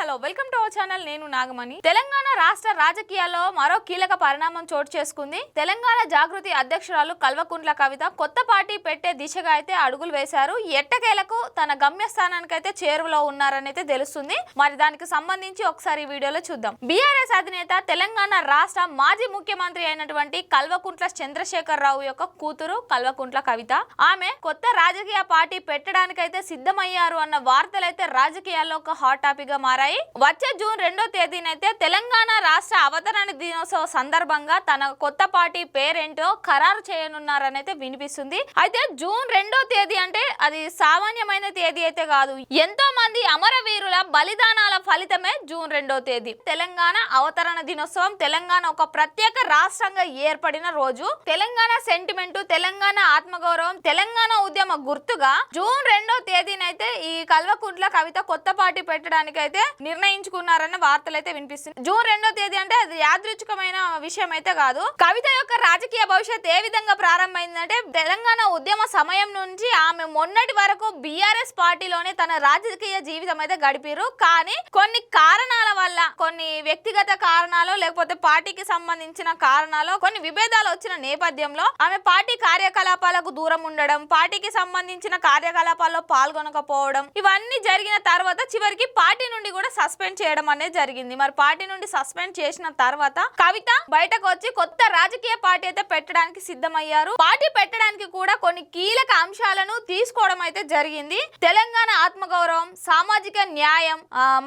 Hello welcome to our channel. నేను నాగమణి. తెలంగాణ రాష్ట్ర రాజకీయాల్లో మరో కీలక పరిణామం చోటు చేసుకుంది. తెలంగాణ జాగృతి అధ్యక్షురాలు కల్వకుంట్ల కవిత కొత్త పార్టీ పెట్టే దిశగా అయితే అడుగులు వేశారు. ఎట్టకేలకు తన గమ్యస్థానానికి అయితే చేరువలో ఉన్నారని అయితే తెలుస్తుంది. మరి దానికి సంబంధించి ఒకసారి ఈ వీడియోలో చూద్దాం. బీఆర్ఎస్ అధినేత తెలంగాణ రాష్ట్ర మాజీ ముఖ్యమంత్రి అయినటువంటి కల్వకుంట్ల చంద్రశేఖరరావు యొక్క కూతురు కల్వకుంట్ల కవిత. ఆమె కొత్త రాజకీయ పార్టీ పెట్టడానికైతే సిద్ధమయ్యారు అన్న వార్తలు అయితే రాజకీయాల్లో ఒక హాట్ టాపిక్ గా మారాయి. వచ్చే జూన్ 2వ తేదీనైతే తెలంగాణ రాష్ట్ర అవతరణ దినోత్సవ సందర్భంగా తన కొత్త పార్టీ పేరేంటో ఖరారు చేయనున్నారని అయితే వినిపిస్తుంది. అయితే జూన్ 2వ తేదీ అంటే అది సామాన్యమైన తేదీ అయితే కాదు. ఎంతో మంది అమరవీరుల బలిదానాల ఫలితమే జూన్ 2వ తేదీ. తెలంగాణ అవతరణ దినోత్సవం తెలంగాణ ఒక ప్రత్యేక రాష్ట్రంగా ఏర్పడిన రోజు. తెలంగాణ సెంటిమెంట్, తెలంగాణ ఆత్మగౌరవం, తెలంగాణ ఉద్యమ గుర్తుగా జూన్ 2వ తేదీనైతే ఈ కల్వకుంట్ల కవిత కొత్త పార్టీ పెట్టడానికి అయితే నిర్ణయించుకున్నారన్న వార్తలు అయితే వినిపిస్తుంది. జూన్ 2వ తేదీ అంటే అది యాదృచ్ఛికమైన విషయం అయితే కాదు. కవిత యొక్క రాజకీయ భవిష్యత్ ఏ విధంగా ప్రారంభమైందంటే తెలంగాణ ఉద్యమ సమయం నుంచి ఆమె మొన్నటి వరకు బీఆర్ఎస్ పార్టీలోనే తన రాజకీయ జీవితం అయితే గడిపారు. కానీ కొన్ని కారణాల వల్ల, కొన్ని వ్యక్తిగత కారణాలు లేకపోతే పార్టీకి సంబంధించిన కారణాలు, కొన్ని విభేదాలు వచ్చిన నేపథ్యంలో ఆమె పార్టీ కార్యకలాపాలకు దూరం ఉండడం, పార్టీకి సంబంధించిన కార్యకలాపాల్లో పాల్గొనకపోవడం, ఇవన్నీ జరిగిన తర్వాత చివరికి పార్టీ నుండి కూడా సస్పెండ్ చేయడం అనేది జరిగింది. మరి పార్టీ నుండి సస్పెండ్ చేసిన తర్వాత కవిత బయటకు వచ్చి కొత్త రాజకీయ పార్టీ అయితే పెట్టడానికి సిద్ధమయ్యారు. పార్టీ పెట్టడానికి కూడా కొన్ని కీలక అంశాలను తీసుకోవడం అయితే జరిగింది. తెలంగాణ ఆత్మగౌరవం, సామాజిక న్యాయం,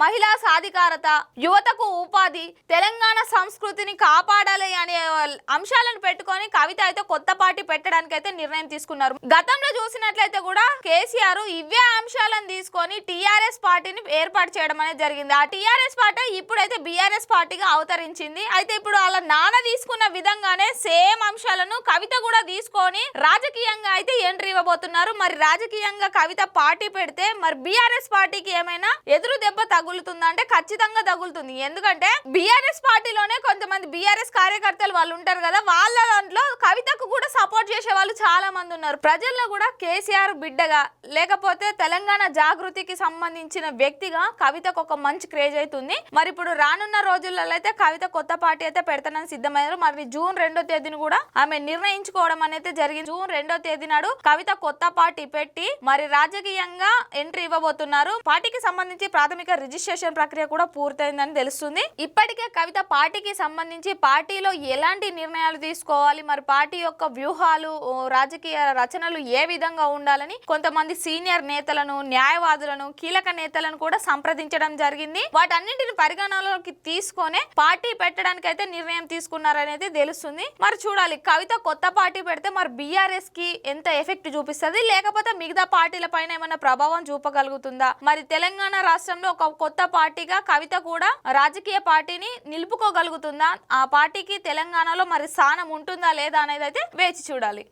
మహిళా సాధికారత, యువతకు ఉపాధి, తెలంగాణ సంస్కృతిని కాపాడాలి అనే అంశాలను పెట్టుకొని కవిత అయితే కొత్త పార్టీ పెట్టడానికి అయితే నిర్ణయం తీసుకున్నారు. గతంలో చూసినట్లయితే కూడా కేసీఆర్ ఇవే అంశాలను తీసుకొని టీఆర్ఎస్ పార్టీని ఏర్పాటు చేయడం అనేది జరిగింది. ఆ టీఆర్ఎస్ పార్టీ ఇప్పుడైతే బీఆర్ఎస్ పార్టీగా అవతరించింది. అయితే ఇప్పుడు వాళ్ళ నాన్న తీసుకున్న విధంగానే సేమ్ అంశాలను కవిత కూడా తీసుకొని రాజకీయంగా అయితే ఎంట్రీ ఇవ్వబోతున్నారు. మరి రాజకీయంగా కవిత పార్టీ పెడితే మరి బీఆర్ఎస్ పార్టీకి ఏమైనా ఎదురు దెబ్బ తగులుతుందా అంటే ఖచ్చితంగా తగులుతుంది. ఎందుకంటే బీఆర్ఎస్ పార్టీలోనే కొంతమంది బీఆర్ఎస్ కార్యకర్తలు వాళ్ళు ఉంటారు కదా, వాళ్ళ దాంట్లో కవితకు కూడా సపోర్ట్ చేసే వాళ్ళు చాలా మంది ఉన్నారు. ప్రజల్లో కూడా కేసీఆర్ బిడ్డగా లేకపోతే తెలంగాణ జాగృతికి సంబంధించిన వ్యక్తిగా కవితకు ఒక మంచి క్రేజ్ అవుతుంది. మరి ఇప్పుడు రానున్న రోజులలో అయితే కవిత కొత్త పార్టీ అయితే పెడతానని సిద్ధమయ్యారు. మరి జూన్ 2వ తేదీని కూడా ఆమె నిర్ణయించుకోవడం అనేది జరిగింది. జూన్ 2వ తేదీ నాడు కవిత కొత్త పార్టీ పెట్టి మరి రాజకీయంగా ఎంట్రీ ఇవ్వబోతున్నారు. పార్టీకి సంబంధించి ప్రాథమిక రిజిస్ట్రేషన్ ప్రక్రియ కూడా పూర్తయిందని తెలుస్తుంది. ఇప్పటికే కవిత పార్టీకి సంబంధించి పార్టీలో ఎలాంటి నిర్ణయాలు తీసుకోవాలి, మరి పార్టీ యొక్క వ్యూహాలు, రాజకీయ రచనలు ఏ విధంగా ఉండాలని కొంతమంది సీనియర్ నేతలను, న్యాయవాదులను, కీలక నేతలను కూడా సంప్రదించడం జరిగింది. వాటన్నింటిని పరిగణనలోకి తీసుకొని పార్టీ పెట్టడానికి అయితే నిర్ణయం తీసుకున్నారనేది తెలుస్తుంది. మరి చూడాలి కవిత కొత్త పార్టీ పెడితే మరి బీఆర్ఎస్ కి ఎంత ఎఫెక్ట్ చూపిస్తుంది, లేకపోతే మిగతా పార్టీల పైన ఏమైనా ప్రభావం చూపగలుగుతుందా, మరి తెలంగాణ రాష్ట్రంలో ఒక కొత్త పార్టీగా కవిత కూడా రాజకీయ పార్టీని నిలుపుకోగలుగుతుందా, ఆ పార్టీకి తెలంగాణలో మరి స్థానం ఉంటుందా లేదా అనేది అయితే వేచి చూడాలి.